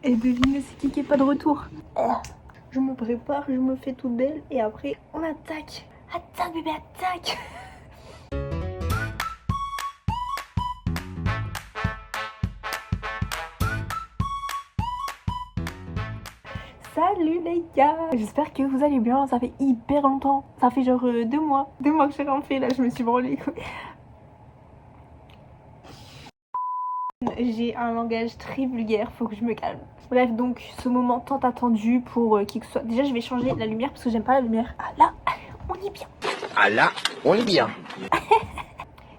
Et devinez c'est qui est pas de retour. Je me prépare, je me fais toute belle et après on attaque. Attaque bébé, attaque. Salut les gars, j'espère que vous allez bien, ça fait hyper longtemps, ça fait genre 2 mois que j'ai rien fait là, je me suis branlée. J'ai un langage très vulgaire, faut que je me calme. Bref, donc ce moment tant attendu pour qui que ce soit. Déjà je vais changer la lumière parce que j'aime pas la lumière. Ah là, on est bien. Ah là, on est bien.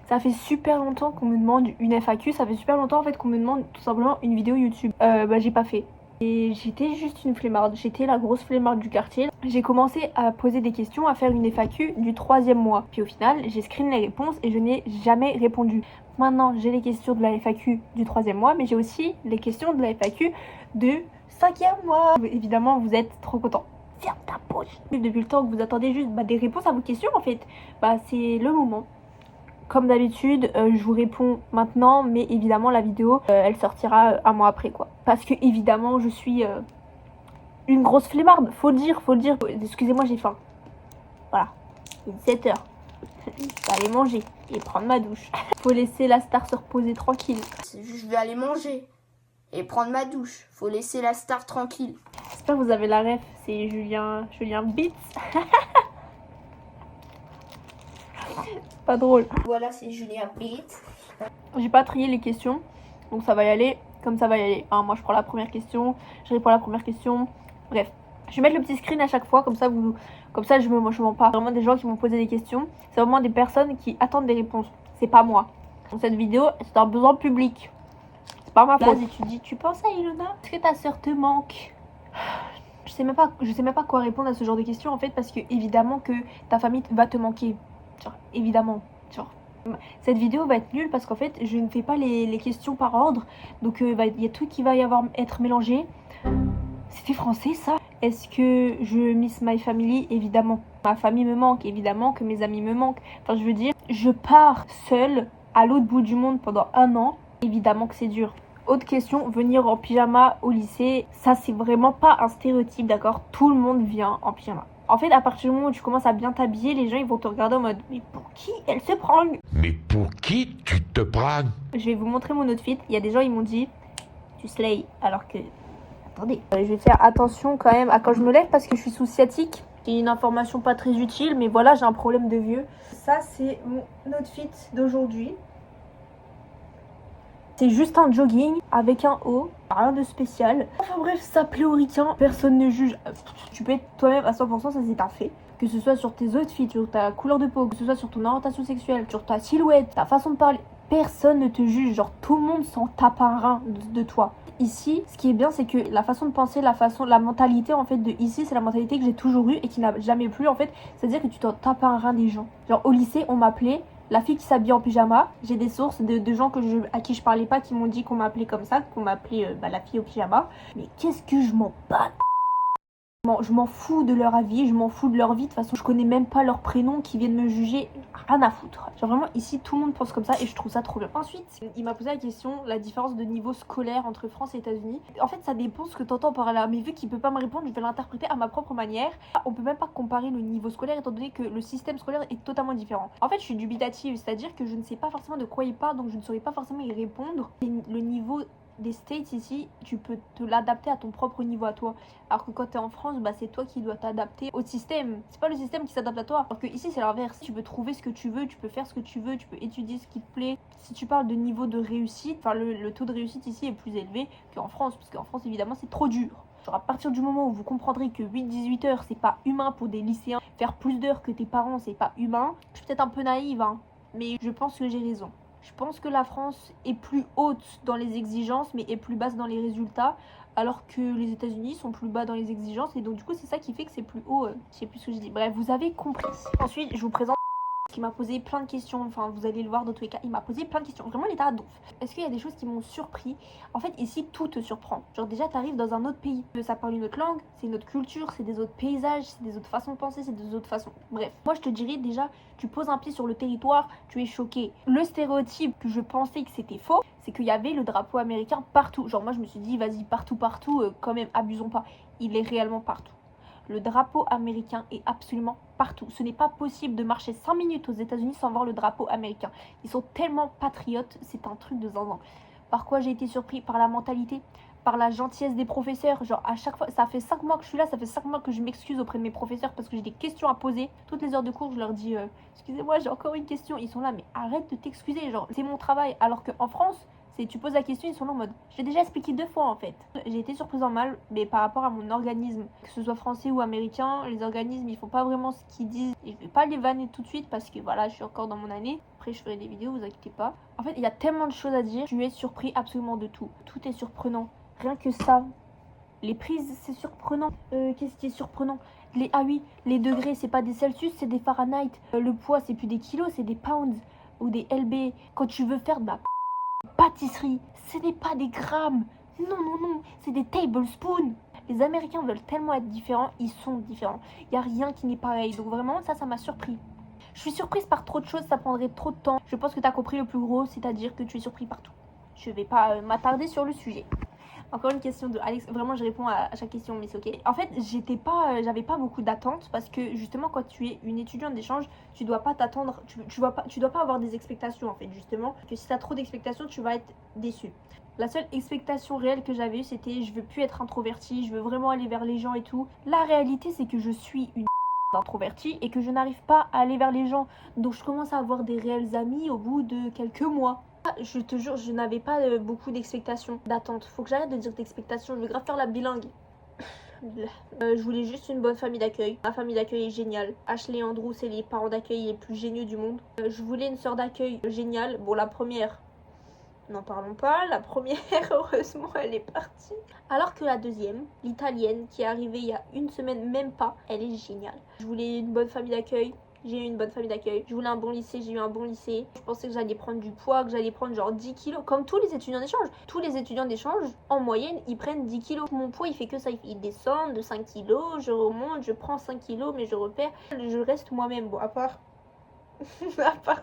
Ça fait super longtemps qu'on me demande une FAQ, ça fait super longtemps en fait qu'on me demande tout simplement une vidéo YouTube. J'ai pas fait. Et j'étais juste une flemmarde, j'étais la grosse flemmarde du quartier. J'ai commencé à poser des questions, à faire une FAQ du 3e mois. Puis au final, j'ai screen les réponses et je n'ai jamais répondu. Maintenant, j'ai les questions de la FAQ du 3e mois, mais j'ai aussi les questions de la FAQ du 5e mois. Évidemment, vous êtes trop contents. Ferme ta poche. Depuis le temps que vous attendez juste des réponses à vos questions, en fait, c'est le moment. Comme d'habitude, je vous réponds maintenant, mais évidemment la vidéo, elle sortira un mois après quoi. Parce que évidemment, je suis une grosse flemmarde, faut le dire. Excusez-moi, j'ai faim. Voilà, il est 7h. Je vais aller manger et prendre ma douche. Faut laisser la star se reposer tranquille. Je vais aller manger et prendre ma douche. Faut laisser la star tranquille. J'espère que vous avez la ref, c'est Julien Beats. Pas drôle. Voilà, c'est Julien Beats. J'ai pas trié les questions, donc ça va y aller comme ça va y aller. Moi je prends la première question, je réponds à la première question. Bref, je vais mettre le petit screen à chaque fois, comme ça je mens pas. Vraiment des gens qui m'ont posé des questions, c'est vraiment des personnes qui attendent des réponses. C'est pas moi. Dans cette vidéo, c'est un besoin public. C'est pas ma faute. Vas-y, tu penses à Ilona? Est-ce que ta sœur te manque? Je sais même pas quoi répondre à ce genre de questions en fait, parce que évidemment que ta famille va te manquer. Genre, évidemment. Genre. Cette vidéo va être nulle parce qu'en fait je ne fais pas les questions par ordre, donc il y a tout qui va être mélangé. C'était français ça? Est-ce que je miss my family? Évidemment. Ma famille me manque, évidemment que mes amis me manquent. Enfin je veux dire, je pars seule à l'autre bout du monde pendant 1 an, évidemment que c'est dur. Autre question, venir en pyjama au lycée, ça c'est vraiment pas un stéréotype, d'accord? Tout le monde vient en pyjama. En fait, à partir du moment où tu commences à bien t'habiller, les gens ils vont te regarder en mode mais pour qui elle se prend? Mais pour qui tu te prends? Je vais vous montrer mon outfit. Il y a des gens ils m'ont dit tu slay, alors que attendez, je vais faire attention quand même à quand je me lève parce que je suis sous sciatique. C'est une information pas très utile, mais voilà, j'ai un problème de vieux. Ça c'est mon outfit d'aujourd'hui. C'est juste un jogging avec un haut, rien de spécial. Enfin bref, ça plaît aux ricains, personne ne juge. Tu peux être toi-même à 100%, ça c'est un fait. Que ce soit sur tes outfits, sur ta couleur de peau, que ce soit sur ton orientation sexuelle, sur ta silhouette, ta façon de parler, personne ne te juge. Genre tout le monde s'en tape un rein de toi. Ici, ce qui est bien, c'est que la façon de penser, la mentalité en fait de ici, c'est la mentalité que j'ai toujours eue et qui n'a jamais plu en fait. C'est-à-dire que tu t'en tapes un rein des gens. Genre au lycée, on m'appelait la fille qui s'habille en pyjama. J'ai des sources de gens à qui je parlais pas qui m'ont dit qu'on m'appelait comme ça, qu'on m'appelait la fille au pyjama. Mais qu'est-ce que je m'en bats? Je m'en fous de leur avis, je m'en fous de leur vie. De toute façon, je connais même pas leur prénom qui viennent me juger. Rien à foutre. Genre vraiment, ici, tout le monde pense comme ça et je trouve ça trop bien. Ensuite, il m'a posé la question, la différence de niveau scolaire entre France et États-Unis. En fait, ça dépend ce que t'entends par là. Mais vu qu'il peut pas me répondre, je vais l'interpréter à ma propre manière. On peut même pas comparer le niveau scolaire étant donné que le système scolaire est totalement différent. En fait, je suis dubitative, c'est-à-dire que je ne sais pas forcément de quoi il parle, donc je ne saurais pas forcément y répondre. Le niveau des States ici, tu peux te l'adapter à ton propre niveau à toi. Alors que quand t'es en France, c'est toi qui dois t'adapter au système. C'est pas le système qui s'adapte à toi. Alors que ici, c'est l'inverse. Tu peux trouver ce que tu veux, tu peux faire ce que tu veux, tu peux étudier ce qui te plaît. Si tu parles de niveau de réussite, le taux de réussite ici est plus élevé qu'en France. Parce qu'en France, évidemment, c'est trop dur. Genre à partir du moment où vous comprendrez que 8-18 heures, c'est pas humain pour des lycéens. Faire plus d'heures que tes parents, c'est pas humain. Je suis peut-être un peu naïve, mais je pense que j'ai raison. Je pense que la France est plus haute dans les exigences, mais est plus basse dans les résultats, alors que les États-Unis sont plus bas dans les exigences, et donc du coup c'est ça qui fait que c'est plus haut. Je sais plus ce que je dis. Bref, vous avez compris. Ensuite, je vous présente. qui m'a posé plein de questions. Enfin, vous allez le voir dans tous les cas. Il m'a posé plein de questions. Vraiment, il était à donf. Est-ce qu'il y a des choses qui m'ont surpris? En fait, ici, tout te surprend. Genre, déjà, t'arrives dans un autre pays. Ça parle une autre langue, c'est une autre culture, c'est des autres paysages, c'est des autres façons de penser, c'est des autres façons. Bref. Moi, je te dirais déjà, tu poses un pied sur le territoire, tu es choqué. Le stéréotype que je pensais que c'était faux, c'est qu'il y avait le drapeau américain partout. Genre, moi, je me suis dit, vas-y, partout, quand même, abusons pas. Il est réellement partout. Le drapeau américain est absolument partout. Ce n'est pas possible de marcher 5 minutes aux États-Unis sans voir le drapeau américain. Ils sont tellement patriotes, c'est un truc de zinzin. Par quoi j'ai été surpris? Par la mentalité, par la gentillesse des professeurs. Genre, à chaque fois, ça fait 5 mois que je suis là, ça fait 5 mois que je m'excuse auprès de mes professeurs parce que j'ai des questions à poser. Toutes les heures de cours, je leur dis excusez-moi, j'ai encore une question. Ils sont là, mais arrête de t'excuser. Genre, c'est mon travail. Alors qu'en France, tu poses la question, ils sont là en mode. J'ai déjà expliqué 2 fois en fait. J'ai été surprise en mal, mais par rapport à mon organisme, que ce soit français ou américain, les organismes ils font pas vraiment ce qu'ils disent. Et je vais pas les vanner tout de suite parce que voilà, je suis encore dans mon année. Après, je ferai des vidéos, vous inquiétez pas. En fait, il y a tellement de choses à dire. Tu es surpris absolument de tout. Tout est surprenant. Rien que ça. Les prises, c'est surprenant. Qu'est-ce qui est surprenant? Ah oui, les degrés, c'est pas des Celsius, c'est des Fahrenheit. Le poids, c'est plus des kilos, c'est des pounds ou des lb. Quand tu veux faire de la pâtisserie, ce n'est pas des grammes. Non, c'est des tablespoons. Les Américains veulent tellement être différents, ils sont différents. Il n'y a rien qui n'est pareil. Donc vraiment, ça m'a surpris. Je suis surprise par trop de choses, ça prendrait trop de temps. Je pense que tu as compris le plus gros, c'est-à-dire que tu es surpris par tout. Je vais pas m'attarder sur le sujet. Encore une question de Alex. Vraiment, je réponds à chaque question, mais c'est ok. En fait, j'avais pas beaucoup d'attentes parce que justement, quand tu es une étudiante d'échange, tu dois pas t'attendre, tu dois pas avoir des expectations en fait, justement. Que si tu as trop d'expectations, tu vas être déçu. La seule expectation réelle que j'avais eue, c'était je veux plus être introvertie, je veux vraiment aller vers les gens et tout. La réalité, c'est que je suis une introvertie et que je n'arrive pas à aller vers les gens. Donc, je commence à avoir des réels amis au bout de quelques mois. Je te jure, je n'avais pas beaucoup d'expectations, d'attentes. Faut que j'arrête de dire d'expectations, je vais grave faire la bilingue. Je voulais juste une bonne famille d'accueil. Ma famille d'accueil est géniale. Ashley et Andrew, c'est les parents d'accueil les plus géniaux du monde. Je voulais une sœur d'accueil géniale. Bon, la première, n'en parlons pas. La première, heureusement, elle est partie. Alors que la deuxième, l'italienne, qui est arrivée il y a une semaine, même pas, elle est géniale. Je voulais une bonne famille d'accueil. J'ai eu une bonne famille d'accueil. Je voulais un bon lycée, j'ai eu un bon lycée. Je pensais que j'allais prendre du poids, que j'allais prendre genre 10 kilos. Comme tous les étudiants d'échange. Tous les étudiants d'échange, en moyenne, ils prennent 10 kilos. Mon poids, il fait que ça. Il descend de 5 kilos, je remonte, je prends 5 kilos, mais je repère. Je reste moi-même. Bon, à part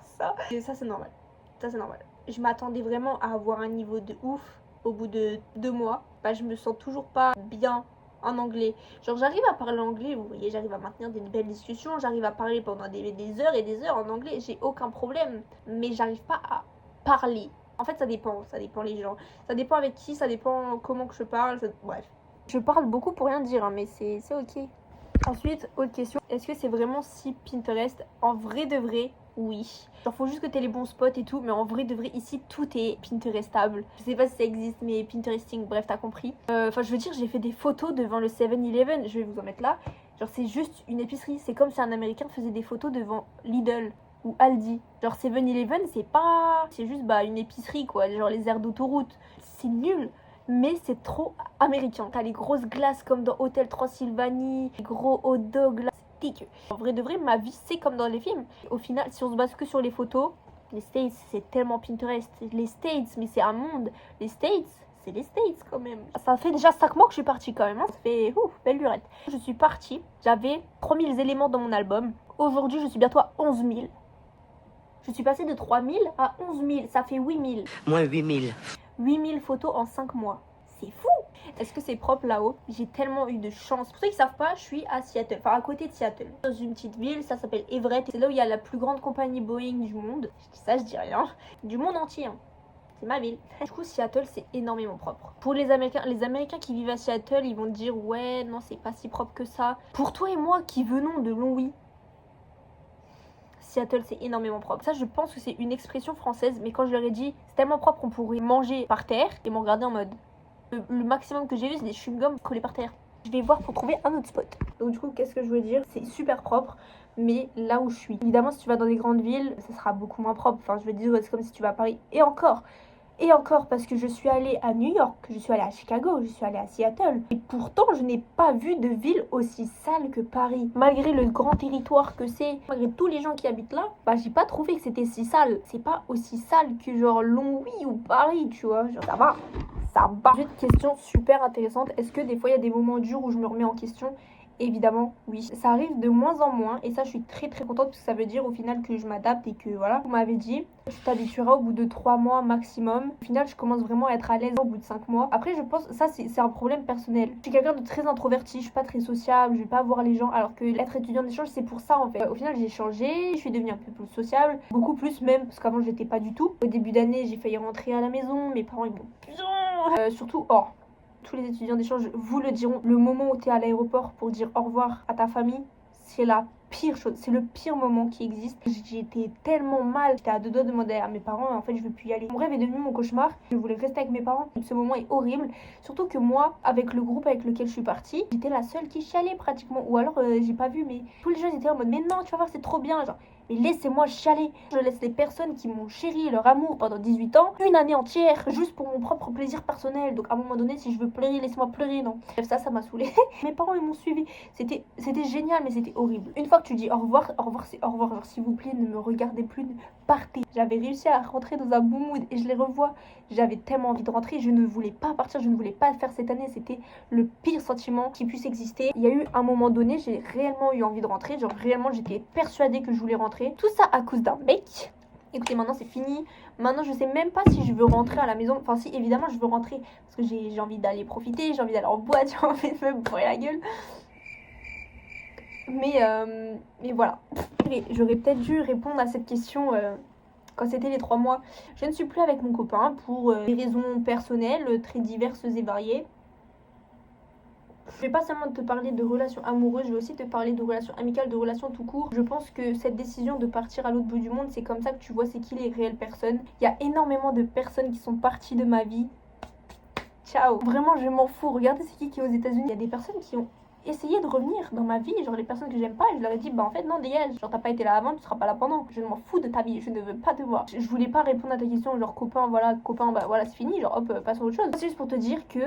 ça. Et ça, c'est normal. Ça, c'est normal. Je m'attendais vraiment à avoir un niveau de ouf au bout de 2 mois. Bah, je me sens toujours pas bien en anglais. Genre, j'arrive à parler anglais, vous voyez, j'arrive à maintenir des belles discussions, j'arrive à parler pendant des heures et des heures en anglais, j'ai aucun problème. Mais j'arrive pas à parler. En fait, ça dépend les gens. Ça dépend avec qui, ça dépend comment que je parle, bref. Je parle beaucoup pour rien dire, hein, mais c'est ok. Ensuite, autre question, est-ce que c'est vraiment si Pinterest? En vrai de vrai, oui. Genre, faut juste que t'aies les bons spots et tout, mais en vrai de vrai, ici, tout est Pinterestable. Je sais pas si ça existe, mais Pinteresting, bref, t'as compris. Enfin, je veux dire, j'ai fait des photos devant le 7-Eleven, je vais vous en mettre là. Genre, c'est juste une épicerie. C'est comme si un Américain faisait des photos devant Lidl ou Aldi. Genre, 7-Eleven, c'est juste, une épicerie, quoi. Genre, les aires d'autoroute. C'est nul. Mais c'est trop américain. T'as les grosses glaces comme dans Hôtel Transylvanie, les gros hot dogs là. En vrai de vrai, ma vie, c'est comme dans les films. Au final, si on se base que sur les photos, les States, c'est tellement Pinterest. Les States, mais c'est un monde. Les States, c'est les States quand même. Ça fait déjà 5 mois que je suis partie quand même. Hein. Ça fait belle lurette. Je suis partie, j'avais 3000 éléments dans mon album. Aujourd'hui, je suis bientôt à 11 000. Je suis passée de 3000 à 11 000. Ça fait 8000. Moins 8000. 8000 photos en 5 mois. C'est fou! Est-ce que c'est propre là-haut? J'ai tellement eu de chance. Pour ceux qui savent pas, je suis à Seattle, enfin à côté de Seattle. Dans une petite ville, ça s'appelle Everett. C'est là où il y a la plus grande compagnie Boeing du monde. Je dis ça, je dis rien. Du monde entier. Hein. C'est ma ville. Du coup, Seattle, c'est énormément propre. Pour les Américains qui vivent à Seattle, ils vont te dire ouais, non, c'est pas si propre que ça. Pour toi et moi qui venons de Longwy, Seattle, c'est énormément propre. Ça, je pense que c'est une expression française, mais quand je leur ai dit c'est tellement propre qu'on pourrait manger par terre, ils m'ont regardé en mode. Le maximum que j'ai vu, c'est des chewing-gums collés par terre. Je vais voir pour trouver un autre spot. Donc du coup, qu'est-ce que je veux dire? C'est super propre, mais là où je suis. Évidemment, si tu vas dans des grandes villes, ça sera beaucoup moins propre. Enfin, je veux dire, c'est comme si tu vas à Paris. Et encore, Et encore parce que je suis allée à New York, je suis allée à Chicago, je suis allée à Seattle. Et pourtant, je n'ai pas vu de ville aussi sale que Paris. Malgré le grand territoire que c'est, malgré tous les gens qui habitent là, bah j'ai pas trouvé que c'était si sale. C'est pas aussi sale que genre Longwy ou Paris, tu vois. Genre ça va. Ça va. J'ai une question super intéressante. Est-ce que des fois il y a des moments durs où je me remets en question? Évidemment, oui. Ça arrive de moins en moins et ça, je suis très très contente parce que ça veut dire au final que je m'adapte et que voilà. Vous m'avez dit, tu t'habitueras au bout de 3 mois maximum. Au final, je commence vraiment à être à l'aise au bout de 5 mois. Après, je pense, ça c'est un problème personnel. Je suis quelqu'un de très introverti, je suis pas très sociable, je vais pas voir les gens alors que être étudiant d'échange, c'est pour ça en fait. Au final, j'ai changé, je suis devenue un peu plus sociable, beaucoup plus même parce qu'avant, je l'étais pas du tout. Au début d'année, j'ai failli rentrer à la maison, mes parents ils m'ont surtout tous les étudiants d'échange vous le diront, le moment où tu es à l'aéroport pour dire au revoir à ta famille, c'est la pire chose, c'est le pire moment qui existe. J'étais tellement mal, j'étais à deux doigts de demander à mes parents, en fait je veux plus y aller. Mon rêve est devenu mon cauchemar, je voulais rester avec mes parents. Ce moment est horrible, surtout que moi, avec le groupe avec lequel je suis partie, j'étais la seule qui chialait pratiquement, ou alors j'ai pas vu, mais tous les gens étaient en mode mais non, tu vas voir, c'est trop bien, genre. Mais laissez-moi chialer. Je laisse les personnes qui m'ont chéri leur amour pendant 18 ans, une année entière, juste pour mon propre plaisir personnel. Donc à un moment donné, si je veux pleurer, laissez-moi pleurer, non. Bref, ça m'a saoulée. Mes parents, ils m'ont suivi. C'était génial, mais c'était horrible. Une fois que tu dis au revoir, c'est au revoir. Genre, s'il vous plaît, ne me regardez plus, partez. J'avais réussi à rentrer dans un bon mood et je les revois. J'avais tellement envie de rentrer, je ne voulais pas partir, je ne voulais pas le faire cette année. C'était le pire sentiment qui puisse exister. Il y a eu un moment donné, j'ai réellement eu envie de rentrer. Genre, réellement, j'étais persuadée que je voulais rentrer. Tout ça à cause d'un mec. Écoutez, maintenant c'est fini. Maintenant, je sais même pas si je veux rentrer à la maison. Enfin, si, évidemment, je veux rentrer parce que j'ai envie d'aller profiter, j'ai envie d'aller en boîte, j'ai envie de me bourrer la gueule. Mais voilà. J'aurais peut-être dû répondre à cette question quand c'était les 3 mois. Je ne suis plus avec mon copain pour des raisons personnelles très diverses et variées. Je vais pas seulement te parler de relations amoureuses, je vais aussi te parler de relations amicales, de relations tout court. Je pense que cette décision de partir à l'autre bout du monde, c'est comme ça que tu vois c'est qui les réelles personnes. Il y a énormément de personnes qui sont parties de ma vie. Ciao. Vraiment, je m'en fous. Regardez c'est qui est aux États-Unis. Il y a des personnes qui ont essayé de revenir dans ma vie, genre les personnes que j'aime pas, et je leur ai dit bah en fait non, dégage, genre t'as pas été là avant, tu seras pas là pendant. Je m'en fous de ta vie, je ne veux pas te voir. Je voulais pas répondre à ta question genre copain, voilà, copain, bah voilà, c'est fini, genre hop, passons à autre chose. C'est juste pour te dire que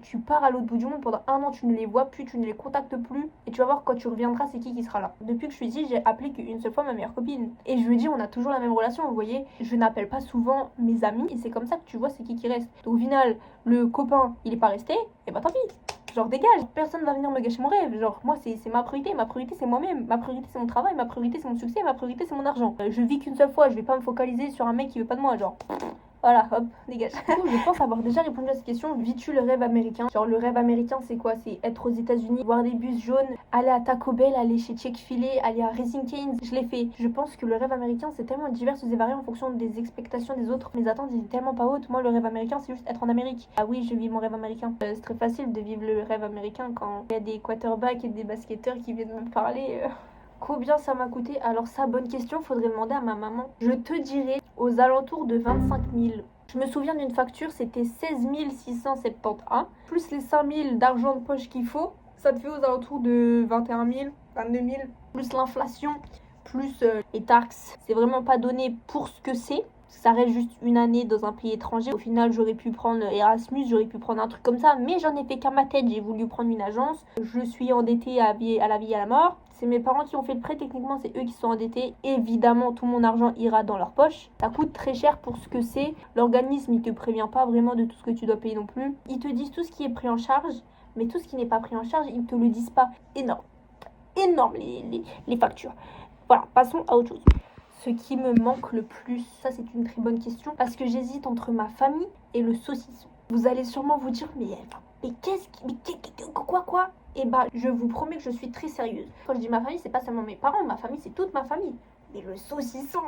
tu pars à l'autre bout du monde pendant 1 an, tu ne les vois plus, tu ne les contactes plus, et tu vas voir quand tu reviendras c'est qui sera là. Depuis que je suis ici, j'ai appelé qu'une seule fois ma meilleure copine, et je lui dis on a toujours la même relation, vous voyez, je n'appelle pas souvent mes amis, et c'est comme ça que tu vois c'est qui reste. Donc au final, le copain il est pas resté, et bah tant pis. Genre dégage, personne va venir me gâcher mon rêve. Genre moi c'est ma priorité c'est moi-même, ma priorité c'est mon travail, ma priorité c'est mon succès, ma priorité c'est mon argent. Je vis qu'une seule fois, je vais pas me focaliser sur un mec qui veut pas de moi, genre. Voilà, hop, dégage. Je pense avoir déjà répondu à cette question. Vis-tu le rêve américain? Genre le rêve américain c'est quoi? C'est être aux États-Unis, voir des bus jaunes, aller à Taco Bell, aller chez Chick-fil-A, aller à Raising Cane's. Je l'ai fait. Je pense que le rêve américain c'est tellement divers et varié en fonction des expectations des autres. Mes attentes étaient tellement pas hautes. Moi le rêve américain c'est juste être en Amérique. Ah oui, je vis mon rêve américain. C'est très facile de vivre le rêve américain quand il y a des quarterbacks et des basketteurs qui viennent me parler. Combien ça m'a coûté? Alors ça, bonne question, faudrait demander à ma maman. Je te dirais aux alentours de 25 000. Je me souviens d'une facture, c'était 16 671, plus les 5 000 d'argent de poche qu'il faut, ça te fait aux alentours de 21 000, 22 000, plus l'inflation, plus les taxes. C'est vraiment pas donné pour ce que c'est. Ça reste juste une année dans un pays étranger. Au final, j'aurais pu prendre Erasmus, j'aurais pu prendre un truc comme ça, mais j'en ai fait qu'à ma tête. J'ai voulu prendre une agence. Je suis endettée à la vie et à la mort. C'est mes parents qui ont fait le prêt, techniquement, c'est eux qui sont endettés. Évidemment, tout mon argent ira dans leur poche. Ça coûte très cher pour ce que c'est. L'organisme, il te prévient pas vraiment de tout ce que tu dois payer non plus. Ils te disent tout ce qui est pris en charge, mais tout ce qui n'est pas pris en charge, ils te le disent pas. Énorme. Énorme les factures. Voilà, passons à autre chose. Ce qui me manque le plus, ça c'est une très bonne question, parce que j'hésite entre ma famille et le saucisson. Vous allez sûrement vous dire, mais quoi? Et bah, je vous promets que je suis très sérieuse. Quand je dis ma famille, c'est pas seulement mes parents, ma famille c'est toute ma famille. Mais le saucisson,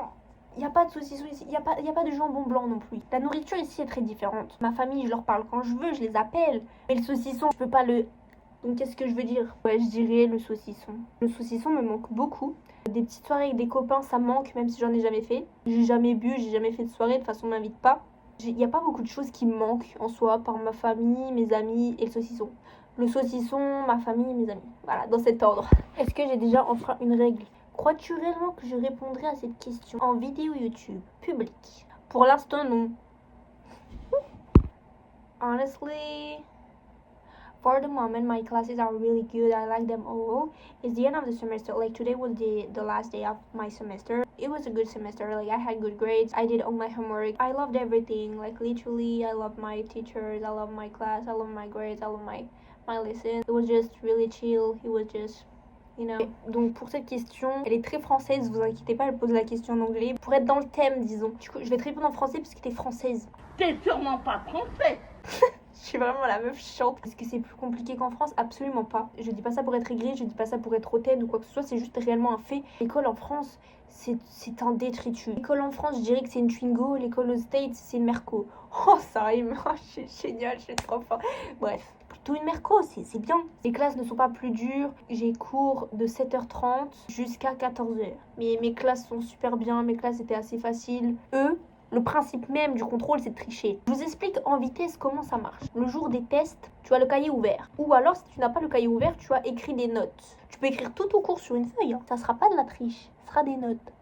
il n'y a pas de saucisson ici, il n'y a pas de jambon blanc non plus. La nourriture ici est très différente. Ma famille, je leur parle quand je veux, je les appelle. Mais le saucisson, je peux pas le... Donc qu'est-ce que je veux dire? Ouais, je dirais le saucisson. Le saucisson me manque beaucoup. Des petites soirées avec des copains, ça me manque, même si j'en ai jamais fait. J'ai jamais bu, j'ai jamais fait de soirée, de toute façon on m'invite pas. Il n'y a pas beaucoup de choses qui me manquent en soi, par ma famille, mes amis et le saucisson. Le saucisson, ma famille, mes amis. Voilà, dans cet ordre. Est-ce que j'ai déjà enfreint une règle? Crois-tu réellement que je répondrai à cette question en vidéo YouTube publique? Pour l'instant, non. Honestly, for the moment, my classes are really good. I like them all. It's the end of the semester. Like today was the last day of my semester. It was a good semester. Like I had good grades. I did all my homework. I loved everything. Like literally, I love my teachers. I love my class. I love my grades. I love my lessons. It was just really chill. It was just, you know. Donc pour cette question, elle est très française. Vous inquiétez pas, elle pose la question en anglais pour être dans le thème, disons. Du coup, je vais te répondre en français parce que t'es française. T'es sûrement pas français. Je suis vraiment la meuf chiante. Est-ce que c'est plus compliqué qu'en France? Absolument pas. Je dis pas ça pour être aigrie, je dis pas ça pour être hautaine ou quoi que ce soit, c'est juste réellement un fait. L'école en France, c'est un détritus. L'école en France, je dirais que c'est une Twingo, l'école aux States, c'est une Merco. Oh, ça rime, je suis géniale, je suis trop fort. Bref, plutôt une Merco, c'est bien. Les classes ne sont pas plus dures. J'ai cours de 7h30 jusqu'à 14h. Mais mes classes sont super bien, mes classes étaient assez faciles. Le principe même du contrôle, c'est de tricher. Je vous explique en vitesse comment ça marche. Le jour des tests, tu as le cahier ouvert. Ou alors, si tu n'as pas le cahier ouvert, tu as écrit des notes. Tu peux écrire tout au cours sur une feuille. Ça ne sera pas de la triche, ça sera des notes.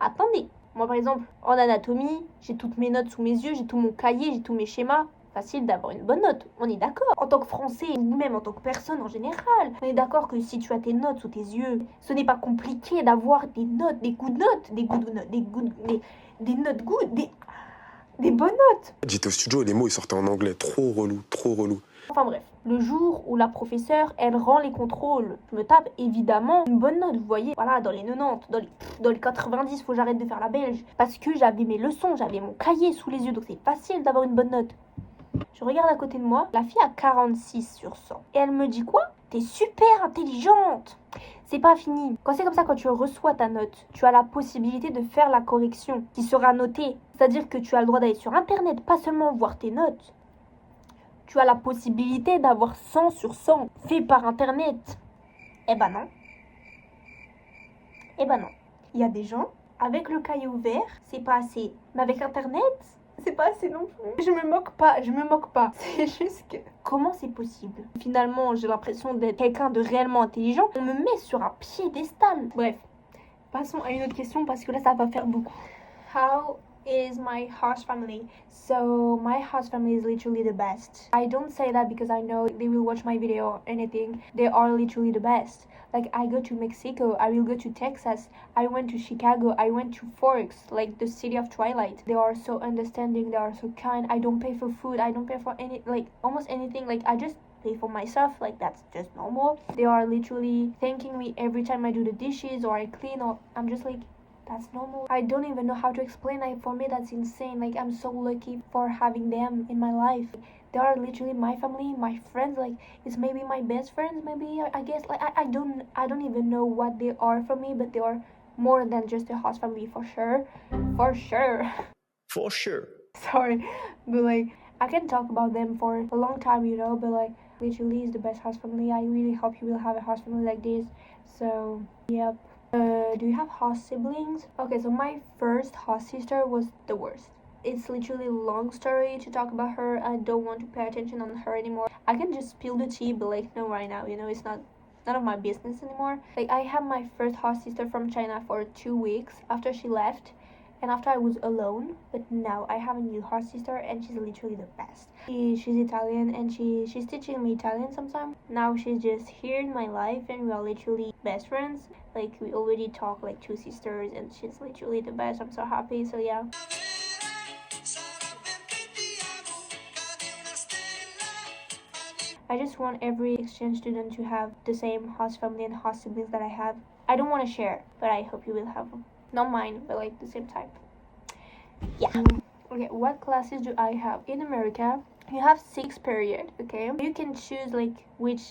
Attendez. Moi, par exemple, en anatomie, j'ai toutes mes notes sous mes yeux, j'ai tout mon cahier, j'ai tous mes schémas. Facile d'avoir une bonne note, on est d'accord. En tant que Français, ou même en tant que personne en général, on est d'accord que si tu as tes notes sous tes yeux, ce n'est pas compliqué d'avoir des notes, des good notes, des good notes, des notes good, des bonnes notes. J'étais au studio et les mots ils sortaient en anglais, trop relou, trop relou. Enfin bref, le jour où la professeure, elle rend les contrôles, je me tape évidemment une bonne note, vous voyez. Voilà, dans les 90, dans les 90, faut que j'arrête de faire la belge. Parce que j'avais mes leçons, j'avais mon cahier sous les yeux, donc c'est facile d'avoir une bonne note. Je regarde à côté de moi, la fille a 46 sur 100. Et elle me dit quoi? T'es super intelligente. C'est pas fini. Quand c'est comme ça, quand tu reçois ta note, tu as la possibilité de faire la correction qui sera notée. C'est-à-dire que tu as le droit d'aller sur internet, pas seulement voir tes notes. Tu as la possibilité d'avoir 100 sur 100 fait par internet. Eh ben non. Eh ben non. Il y a des gens, avec le cahier ouvert, c'est pas assez. Mais avec internet, c'est pas assez non plus. Je me moque pas. C'est juste que... Comment c'est possible? Finalement, j'ai l'impression d'être quelqu'un de réellement intelligent. On me met sur un piédestal. Bref, passons à une autre question parce que là, ça va faire beaucoup. How is my host family? So, my host family is literally the best. I don't say that because I know they will watch my video or anything. They are literally the best. Like, I go to Mexico, I will go to Texas, I went to Chicago, I went to Forks, like the city of Twilight. They are so understanding, they are so kind. I don't pay for food, I don't pay for almost anything. Like, I just pay for myself, like that's just normal. They are literally thanking me every time I do the dishes or I clean, or I'm just like, that's normal. I don't even know how to explain. Like, for me, that's insane. Like, I'm so lucky for having them in my life. They are literally my family, my friends. Like, it's maybe my best friends. Maybe I guess. Like, I don't even know what they are for me, but they are more than just a host family for sure. For sure. For sure. Sorry, but like, I can talk about them for a long time, you know. But like, literally, is the best host family. I really hope you will have a host family like this. So, yep. Do you have host siblings? Okay, so my first host sister was the worst. It's literally a long story to talk about her. I don't want to pay attention on her anymore. I can just spill the tea, but like, no, right now, you know, it's none of my business anymore. Like, I had my first host sister from China for 2 weeks after she left, and after I was alone. But now I have a new host sister, and she's literally the best. She's Italian, and she's teaching me Italian sometimes. Now she's just here in my life, and we are literally best friends. Like, we already talk like two sisters, and she's literally the best. I'm so happy. So yeah. I just want every exchange student to have the same host family and host siblings that I have. I don't want to share, but I hope you will have them. Not mine, but like the same type. Yeah. Okay, what classes do I have? In America, you have 6 periods, okay? You can choose like which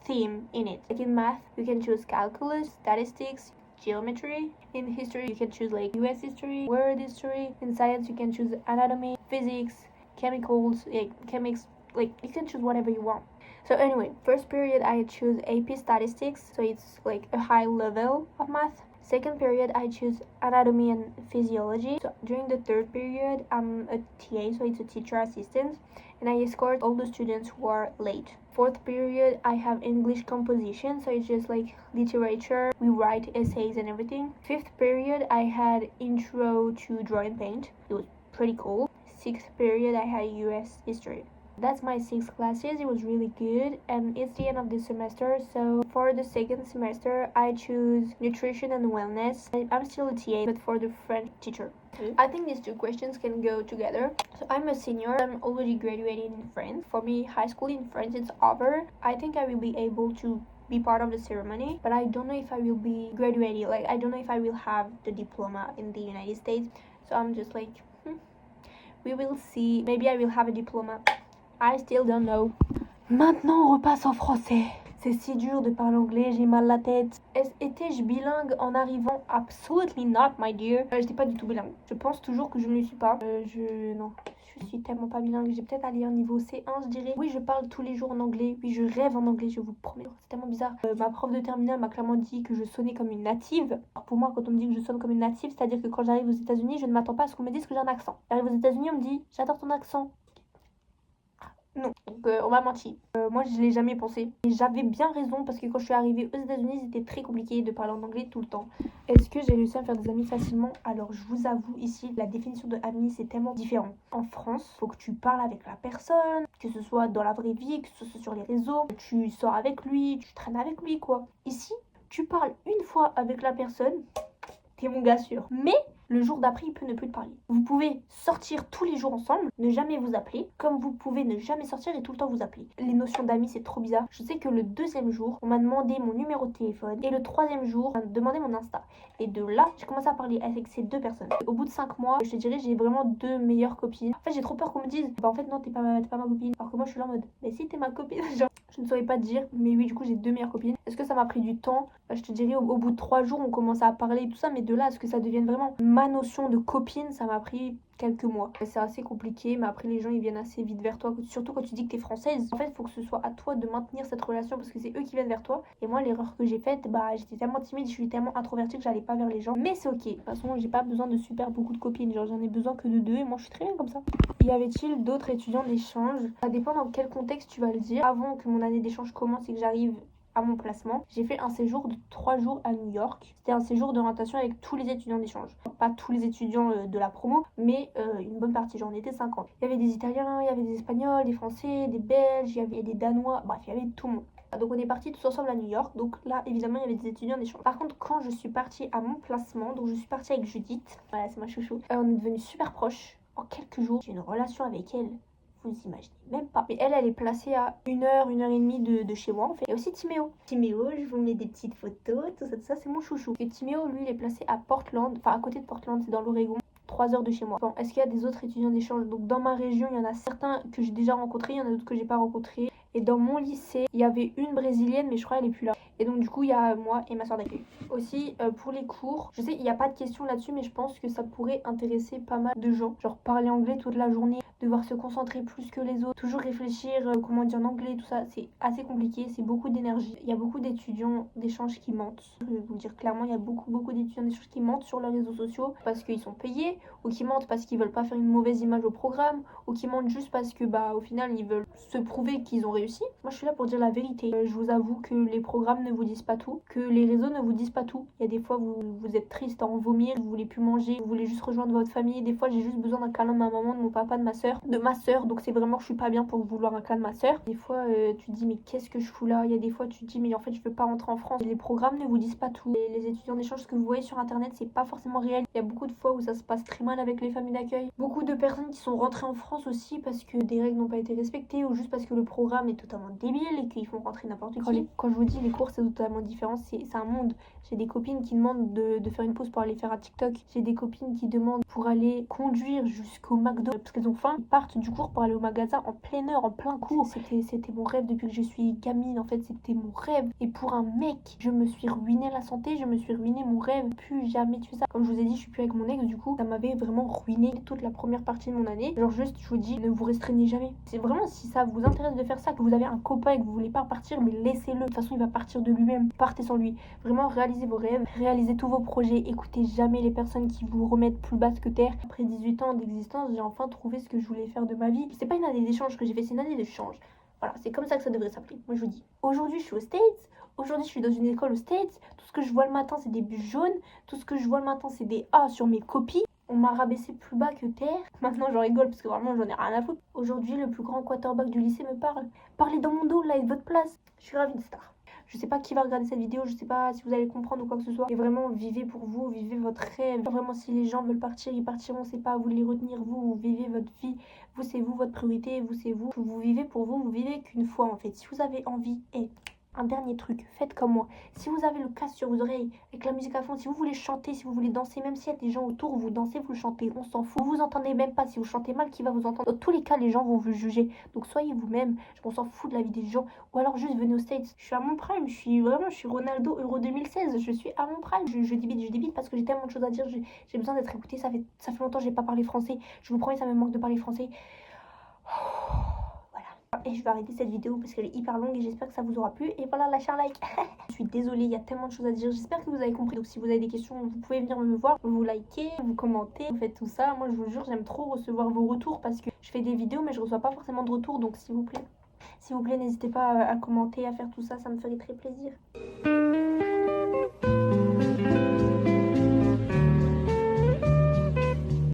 theme in it. Like in math, you can choose calculus, statistics, geometry. In history, you can choose like US history, world history. In science, you can choose anatomy, physics, chemicals, chemics. Like, you can choose whatever you want. So anyway, first period I choose AP statistics, so it's like a high level of math. Second period I choose anatomy and physiology. So during the third period I'm a TA, so it's a teacher assistant, and I escort all the students who are late. Fourth period I have English composition, so it's just like literature. We write essays and everything. Fifth period I had intro to draw and paint. It was pretty cool. Sixth period I had US history. That's my 6 classes. It was really good and it's the end of the semester, so for the second semester I choose nutrition and wellness. I'm still a TA but for the French teacher. I think these two questions can go together. So I'm a senior, I'm already graduating in France. For me, high school in France it's over. I think I will be able to be part of the ceremony, but I don't know if I will be graduating. Like, I don't know if I will have the diploma in the United States. So I'm just like, we will see. Maybe I will have a diploma. I still don't know. Maintenant, on repasse en français. C'est si dur de parler anglais, j'ai mal la tête. Étais-je bilingue en arrivant? Absolutely not, my dear. J'étais pas du tout bilingue. Je pense toujours que je ne le suis pas. Non, je suis tellement pas bilingue. J'ai peut-être à lire niveau C1, je dirais. Oui, je parle tous les jours en anglais. Oui, je rêve en anglais, je vous promets. C'est tellement bizarre. Ma prof de terminale m'a clairement dit que je sonnais comme une native. Alors pour moi, quand on me dit que je sonne comme une native, c'est-à-dire que quand j'arrive aux États-Unis, je ne m'attends pas à ce qu'on me dise que j'ai un accent. J'arrive aux États-Unis, on me dit j'adore ton accent. Non, donc on m'a menti. Moi je l'ai jamais pensé. Et j'avais bien raison parce que quand je suis arrivée aux États-Unis, c'était très compliqué de parler en anglais tout le temps. Est-ce que j'ai réussi à me faire des amis facilement? Alors je vous avoue, ici la définition de ami c'est tellement différent. En France, faut que tu parles avec la personne, que ce soit dans la vraie vie, que ce soit sur les réseaux, tu sors avec lui, tu traînes avec lui quoi. Ici, tu parles une fois avec la personne, t'es mon gars sûr. Mais le jour d'après, il peut ne plus te parler. Vous pouvez sortir tous les jours ensemble, ne jamais vous appeler, comme vous pouvez ne jamais sortir et tout le temps vous appeler. Les notions d'amis, c'est trop bizarre. Je sais que le deuxième jour, on m'a demandé mon numéro de téléphone et le troisième jour, on m'a demandé mon Insta. Et de là, j'ai commencé à parler avec ces deux personnes. Au bout de 5 mois, je te dirais, j'ai vraiment 2 meilleures copines. En fait, j'ai trop peur qu'on me dise, bah en fait, non, t'es pas ma copine. Alors que moi, je suis là en mode, mais si t'es ma copine, genre, je ne saurais pas te dire, mais oui, du coup, j'ai 2 meilleures copines. Est-ce que ça m'a pris du temps? Je te dirais, au bout de 3 jours, on commence à parler et tout ça, mais de là à ce que ça devienne vraiment ma notion de copine, ça m'a pris quelques mois. C'est assez compliqué, mais après les gens ils viennent assez vite vers toi, surtout quand tu dis que t'es française. En fait, il faut que ce soit à toi de maintenir cette relation parce que c'est eux qui viennent vers toi. Et moi, l'erreur que j'ai faite, bah j'étais tellement timide, je suis tellement introvertie que j'allais pas vers les gens. Mais c'est ok. De toute façon, j'ai pas besoin de super beaucoup de copines. Genre, j'en ai besoin que de 2 et moi je suis très bien comme ça. Y avait-il d'autres étudiants d'échange? Ça dépend dans quel contexte tu vas le dire. Avant que mon année d'échange commence et que j'arrive à mon placement, j'ai fait un séjour de 3 jours à New York. C'était un séjour d'orientation avec tous les étudiants d'échange. Pas tous les étudiants de la promo, mais une bonne partie, j'en étais 50. Il y avait des Italiens, il y avait des Espagnols, des Français, des Belges, il y avait des Danois, bref, il y avait tout le monde. Donc on est partis tous ensemble à New York, donc là évidemment il y avait des étudiants d'échange. Par contre quand je suis partie à mon placement, donc je suis partie avec Judith, voilà c'est ma chouchou, on est devenus super proches. En quelques jours, j'ai une relation avec elle. Vous imaginez même pas. Mais elle est placée à 1 heure, 1 heure et demie de chez moi en fait. Il y a aussi Timéo. Timéo, je vous mets des petites photos, tout ça c'est mon chouchou. Et Timéo, lui, il est placé à Portland, enfin à côté de Portland, c'est dans l'Oregon. 3 heures de chez moi. Bon, est-ce qu'il y a des autres étudiants d'échange? Donc dans ma région, il y en a certains que j'ai déjà rencontrés, il y en a d'autres que j'ai pas rencontrés. Et dans mon lycée, il y avait une brésilienne, mais je crois qu'elle est plus là. Et donc du coup, il y a moi et ma soeur d'accueil. Aussi, pour les cours, je sais, il n'y a pas de question là-dessus, mais je pense que ça pourrait intéresser pas mal de gens. Genre parler anglais toute la journée, devoir se concentrer plus que les autres, toujours réfléchir comment dire en anglais, tout ça, c'est assez compliqué, c'est beaucoup d'énergie. Il y a beaucoup d'étudiants d'échange qui mentent. Je vais vous le dire clairement, il y a beaucoup d'étudiants d'échange qui mentent sur leurs réseaux sociaux parce qu'ils sont payés, ou qui mentent parce qu'ils veulent pas faire une mauvaise image au programme, ou qui mentent juste parce que bah au final ils veulent se prouver qu'ils ont réussi. Moi je suis là pour dire la vérité. Je vous avoue que les programmes ne vous disent pas tout, que les réseaux ne vous disent pas tout. Il y a des fois vous êtes triste à en vomir, vous voulez plus manger, vous voulez juste rejoindre votre famille. Des fois j'ai juste besoin d'un câlin de ma maman, de mon papa, de ma soeur, donc c'est vraiment que je suis pas bien pour vouloir un câlin de ma soeur. Des fois tu te dis mais qu'est-ce que je fous là? Il y a des fois tu te dis mais en fait je veux pas rentrer en France. Les programmes ne vous disent pas tout. Les étudiants d'échange, ce que vous voyez sur internet c'est pas forcément réel. Il y a beaucoup de fois où ça se passe très mal avec les familles d'accueil. Beaucoup de personnes qui sont rentrées en France aussi parce que des règles n'ont pas été respectées ou juste parce que le programme est totalement débile et qu'ils font rentrer n'importe qui. Quand je vous dis les cours c'est totalement différent, c'est un monde. J'ai des copines qui demandent de faire une pause pour aller faire un TikTok. J'ai des copines qui demandent pour aller conduire jusqu'au McDo parce qu'elles ont faim. Ils partent du cours pour aller au magasin en pleine heure, en plein cours. C'était mon rêve depuis que je suis gamine. En fait, c'était mon rêve. Et pour un mec, je me suis ruiné la santé, je me suis ruiné mon rêve. Plus jamais tu fais ça. Comme je vous ai dit, je suis plus avec mon ex. Du coup, ça m'avait vraiment ruiné toute la première partie de mon année. Genre juste, je vous dis, ne vous restreignez jamais. C'est vraiment si ça vous intéresse de faire ça, que vous avez un copain et que vous voulez pas partir, mais laissez-le. De toute façon, il va partir de lui-même. Partez sans lui. Vraiment, réalisez vos rêves, réalisez tous vos projets. Écoutez jamais les personnes qui vous remettent plus basse que terre. Après 18 ans d'existence, j'ai enfin trouvé ce que je voulais faire de ma vie. C'est pas une année d'échange que j'ai fait, c'est une année de change. Voilà, c'est comme ça que ça devrait s'appeler. Moi, je vous dis. Aujourd'hui, je suis aux States. Aujourd'hui, je suis dans une école aux States. Tout ce que je vois le matin, c'est des bus jaunes. Tout ce que je vois le matin, c'est des A sur mes copies. On m'a rabaissé plus bas que terre. Maintenant j'en rigole parce que vraiment j'en ai rien à foutre. Aujourd'hui le plus grand quarterback du lycée me parle. Parlez dans mon dos, là est votre place. Je suis ravie de star. Je sais pas qui va regarder cette vidéo, je sais pas si vous allez comprendre ou quoi que ce soit. Et vraiment vivez pour vous, vivez votre rêve. Vraiment si les gens veulent partir, ils partiront. C'est pas à vous de les retenir, vous vivez votre vie. Vous c'est vous, votre priorité, vous c'est vous. Vous vivez pour vous vivez qu'une fois en fait. Si vous avez envie, et un dernier truc, faites comme moi. Si vous avez le casque sur vos oreilles, avec la musique à fond, si vous voulez chanter, si vous voulez danser, même s'il y a des gens autour, vous dansez, vous chantez, on s'en fout. Vous vous entendez même pas, si vous chantez mal, qui va vous entendre? Dans tous les cas, les gens vont vous juger. Donc soyez vous-même, on s'en fout de la vie des gens. Ou alors juste venez aux States. Je suis à mon prime, je suis Ronaldo Euro 2016, je suis à mon prime. Je débite parce que j'ai tellement de choses à dire, j'ai besoin d'être écoutée. Ça fait longtemps que j'ai pas parlé français. Je vous promets, ça me manque de parler français. Et je vais arrêter cette vidéo parce qu'elle est hyper longue et j'espère que ça vous aura plu. Et voilà, lâchez un like. Je suis désolée, il y a tellement de choses à dire. J'espère que vous avez compris. Donc si vous avez des questions, vous pouvez venir me voir. Vous likez, vous commentez, vous faites tout ça. Moi je vous jure, j'aime trop recevoir vos retours parce que je fais des vidéos mais je reçois pas forcément de retour. Donc s'il vous plaît, n'hésitez pas à commenter, à faire tout ça. Ça me ferait très plaisir.